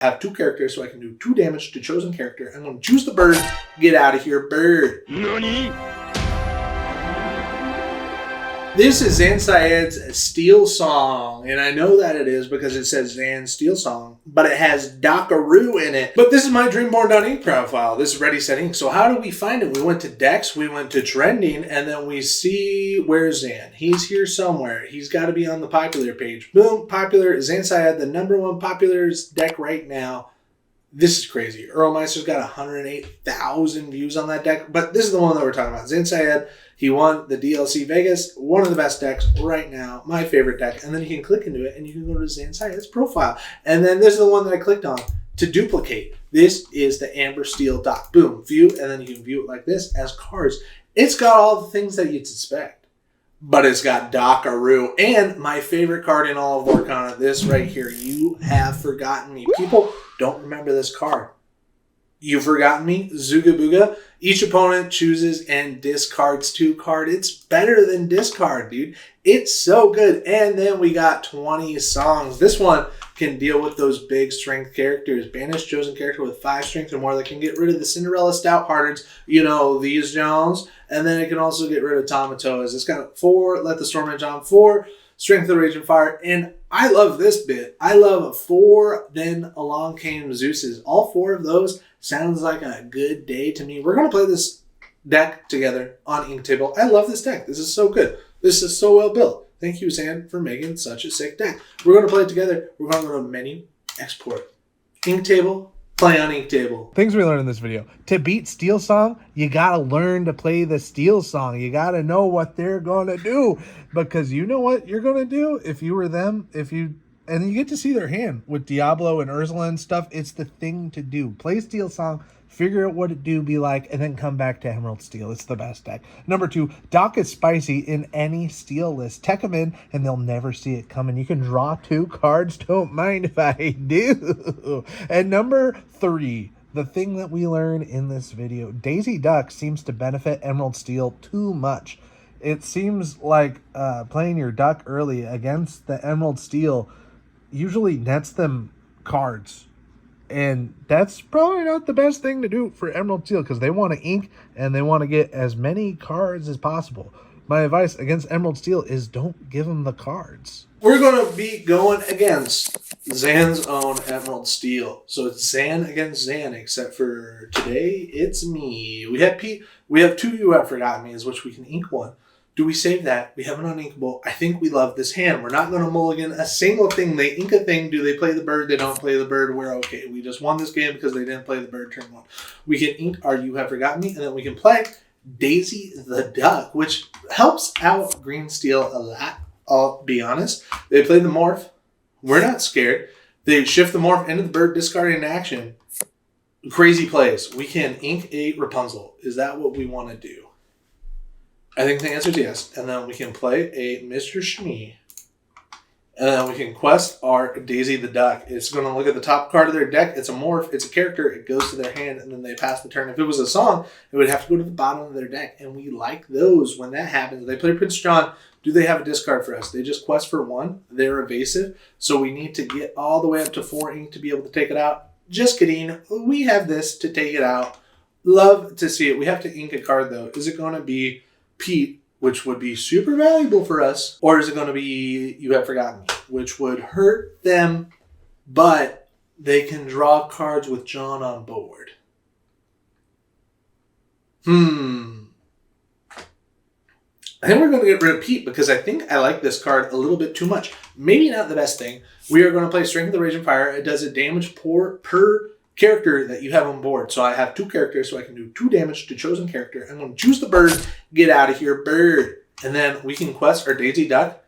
have 2 characters, so I can do 2 damage to chosen character. I'm going to choose the bird. Get out of here, bird. Nani? This is Zan Syed's Steel Song, and I know that it is because it says Zan Steel Song, but it has Dockaroo in it. But this is my Dreamborn.ink profile. This is Readysetink. So how do we find it? We went to decks, we went to trending, and then we see where's Zan. He's here somewhere. He's got to be on the popular page. Boom, popular. Zan Syed, the #1 popular deck right now. This is crazy. Earl Meister's got 108,000 views on that deck, but this is the one that we're talking about. Zan Syed, he won the DLC Vegas, one of the best decks right now, my favorite deck. And then you can click into it and you can go to Zan Syed's profile. And then this is the one that I clicked on to duplicate. This is the Amber Steel Dock. Boom, view, and then you can view it like this as cards. It's got all the things that you'd suspect, but it's got Dockaroo and my favorite card in all of Lorcana, this right here. You Have Forgotten Me. People don't remember this card. You've Forgotten Me, Zuga Booga. Each opponent chooses and discards 2 cards. It's better than discard, dude. It's so good. And then we got 20 songs. This one can deal with those big strength characters. Banish chosen character with 5 strength or more that can get rid of the Cinderella Stout-Hearteds, you know, these Jones. And then it can also get rid of Tamatoas. It's got 4, Let the Storm Edge on 4, Strength of the Raging Fire. And I love this bit. I love 4, Then Along Came Zeus's. All 4 of those sounds like a good day to me. We're going to play this deck together on Inktable. I love this deck. This is so good. This is so well built. Thank you, Zan, for making such a sick deck. We're going to play it together. We're going to go to Menu, Export, Inktable, play on Inktable. Things we learned in this video. To beat Steel Song, you got to learn to play the Steel Song. You got to know what they're going to do. Because you know what you're going to do if you were them, and you get to see their hand with Diablo and Ursula and stuff. It's the thing to do. Play Steel Song, figure out what it do be like, and then come back to Emerald Steel. It's the best deck. Number 2, Dock is spicy in any Steel list. Tech them in, and they'll never see it coming. You can draw 2 cards. Don't mind if I do. And number 3, the thing that we learned in this video. Daisy Duck seems to benefit Emerald Steel too much. It seems like playing your Duck early against the Emerald Steel usually nets them cards, and that's probably not the best thing to do for Emerald Steel because they want to ink and they want to get as many cards as possible. My advice against Emerald Steel is don't give them the cards. We're going to be going against Zan's own Emerald Steel. So it's Zan against Zan, except for today it's me. We have 2 You Have Forgotten Me, which we can ink one. Do we save that? We have it uninkable. I think we love this hand. We're not going to mulligan a single thing. They ink a thing. Do they play the bird? They don't play the bird. We're okay. We just won this game because they didn't play the bird turn 1. We can ink our You Have Forgotten Me, and then we can play Daisy the Duck, which helps out Green Steel a lot, I'll be honest. They play the morph. We're not scared. They shift the morph into the bird, discarding action. Crazy plays. We can ink a Rapunzel. Is that what we want to do? I think the answer is yes. And then we can play a Mr. Shmee. And then we can quest our Daisy the Duck. It's going to look at the top card of their deck. It's a morph. It's a character. It goes to their hand, and then they pass the turn. If it was a song, it would have to go to the bottom of their deck. And we like those when that happens. They play Prince John. Do they have a discard for us? They just quest for 1. They're evasive. So we need to get all the way up to 4 ink to be able to take it out. Just kidding. We have this to take it out. Love to see it. We have to ink a card, though. Is it going to be Pete, which would be super valuable for us, or is it going to be You Have Forgotten Me, which would hurt them, but they can draw cards with John on board? I think we're going to get rid of Pete because I think I like this card a little bit too much. Maybe not the best thing. We are going to play Strength of the Raging Fire. It does a damage per character that you have on board. So I have 2 characters, so I can do 2 damage to chosen character. I'm going to choose the bird. Get out of here, bird. And then we can quest our Daisy Duck.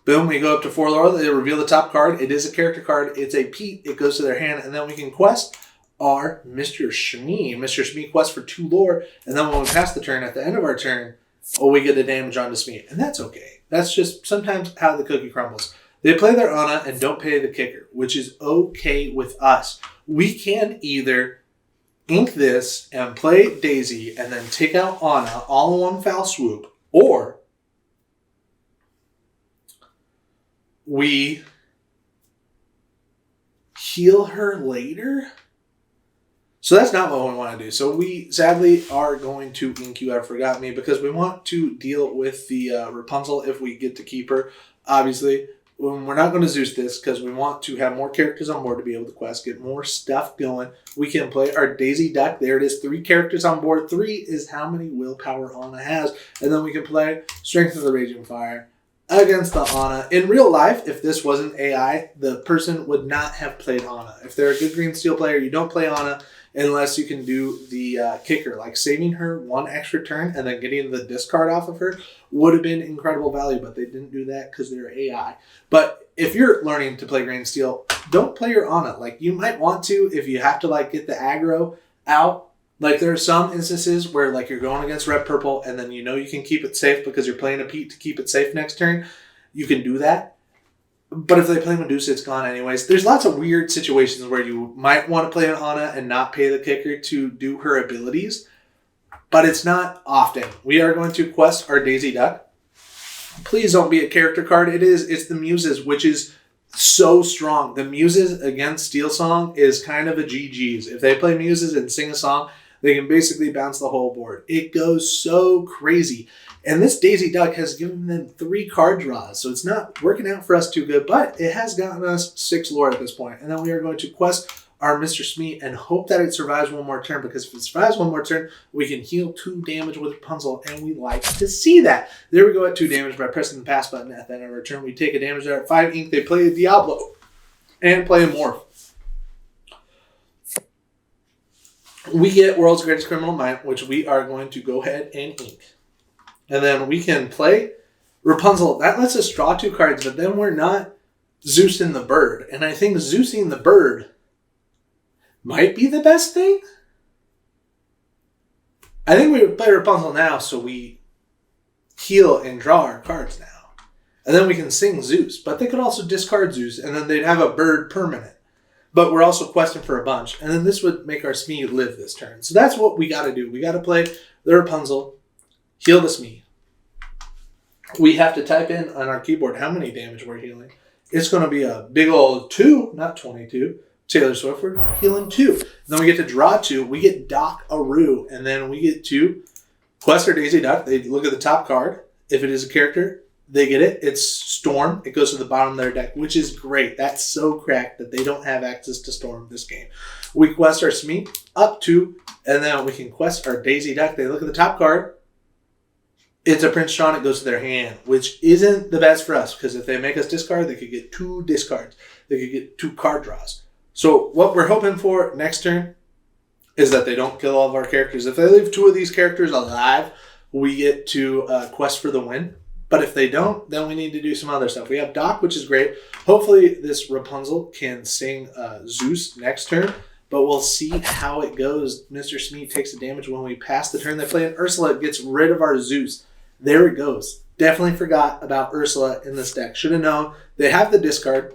Boom, we go up to 4 lore. They reveal the top card. It is a character card. It's a Pete. It goes to their hand. And then we can quest our Mr. Shmee. Mr. Shmee quests for 2 lore. And then when we pass the turn, at the end of our turn, we get a damage on to Shmee. And that's okay. That's just sometimes how the cookie crumbles. They play their Anna and don't pay the kicker, which is okay with us. We can either ink this and play Daisy and then take out Anna all in one foul swoop, or we heal her later? So that's not what we want to do. So we sadly are going to ink you out Forgot Me because we want to deal with the Rapunzel if we get to keep her. Obviously, we're not going to Zeus this because we want to have more characters on board to be able to quest, get more stuff going. We can play our Daisy Duck. There it is, 3 characters on board. 3 is how many willpower Anna has. And then we can play Strength of the Raging Fire against the Anna. In real life, if this wasn't AI, the person would not have played Anna. If they're a good green steel player, you don't play Anna unless you can do the kicker. Like saving her 1 extra turn and then getting the discard off of her would have been incredible value, but they didn't do that because they're AI. But if you're learning to play green steel, don't play your Anna. Like you might want to if you have to like get the aggro out. Like there are some instances where like you're going against red purple and then you know you can keep it safe because you're playing a Pete to keep it safe next turn. You can do that. But if they play Medusa, it's gone anyways. There's lots of weird situations where you might want to play an Anna and not pay the kicker to do her abilities. But it's not often. We are going to quest our Daisy Duck. Please don't be a character card. It's the Muses, which is so strong. The Muses against Steel Song is kind of a GG's. If they play Muses and sing a song, they can basically bounce the whole board. It goes so crazy. And this Daisy Duck has given them 3 card draws, so it's not working out for us too good, but it has gotten us 6 lore at this point. And then we are going to quest our Mr. Smee and hope that it survives 1 more turn, because if it survives 1 more turn, we can heal 2 damage with Rapunzel, and we like to see that. There we go at 2 damage by pressing the pass button at the end of our turn. We take a damage there at 5 ink. They play a Diablo and play a Morph. We get World's Greatest Criminal Mind, which we are going to go ahead and ink. And then we can play Rapunzel. That lets us draw 2 cards, but then we're not Zeusing the bird. And I think Zeusing the bird might be the best thing. I think we would play Rapunzel now so we heal and draw our cards now. And then we can sing Zeus. But they could also discard Zeus, and then they'd have a bird permanent. But we're also questing for a bunch. And then this would make our Smee live this turn. So that's what we got to do. We got to play the Rapunzel, heal the Smee. We have to type in on our keyboard how many damage we're healing. It's going to be a big old 2, not 22. Taylor Swift, we're healing 2. Then we get to draw 2. We get Doc Aru. And then we get to quest our Daisy Duck. They look at the top card. If it is a character, they get it. It's Storm. It goes to the bottom of their deck, which is great. That's so cracked that they don't have access to Storm this game. We quest our Smee up 2. And then we can quest our Daisy Duck. They look at the top card. It's a Prince John. It goes to their hand, which isn't the best for us because if they make us discard, they could get 2 discards. They could get 2 card draws. So what we're hoping for next turn is that they don't kill all of our characters. If they leave 2 of these characters alive, we get to quest for the win. But if they don't, then we need to do some other stuff. We have Doc, which is great. Hopefully this Rapunzel can sing Zeus next turn. But we'll see how it goes. Mr. Smee takes the damage when we pass the turn. They play an Ursula. It gets rid of our Zeus. There it goes. Definitely forgot about Ursula in this deck. Should have known. They have the discard.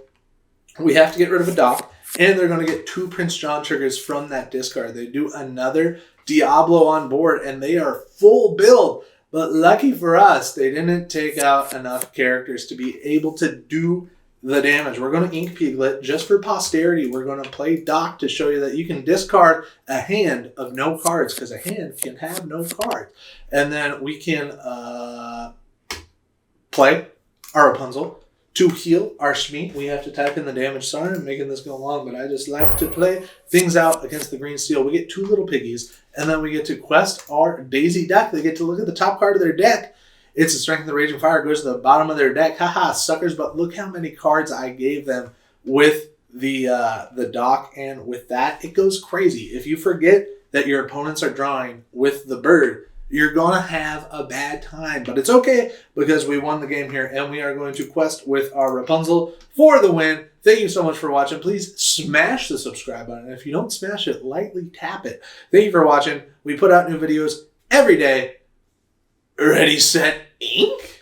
We have to get rid of a Doc. And they're going to get 2 Prince John triggers from that discard. They do another Diablo on board. And they are full build. But lucky for us, they didn't take out enough characters to be able to do the damage. We're going to ink Piglet just for posterity. We're going to play Doc to show you that you can discard a hand of no cards because a hand can have no cards. And then we can play our Rapunzel to heal our Smee. We have to type in the damage. Sorry, I'm making this go long, but I just like to play things out against the green steel. We get 2 little piggies, and then we get to quest our Daisy Duck. They get to look at the top card of their deck. It's the Strength of the Raging Fire. It goes to the bottom of their deck. Haha, suckers. But look how many cards I gave them with the Doc. And with that, it goes crazy. If you forget that your opponents are drawing with the bird, you're going to have a bad time. But it's okay because we won the game here. And we are going to quest with our Rapunzel for the win. Thank you so much for watching. Please smash the subscribe button. If you don't smash it, lightly tap it. Thank you for watching. We put out new videos every day. Ready, set, ink?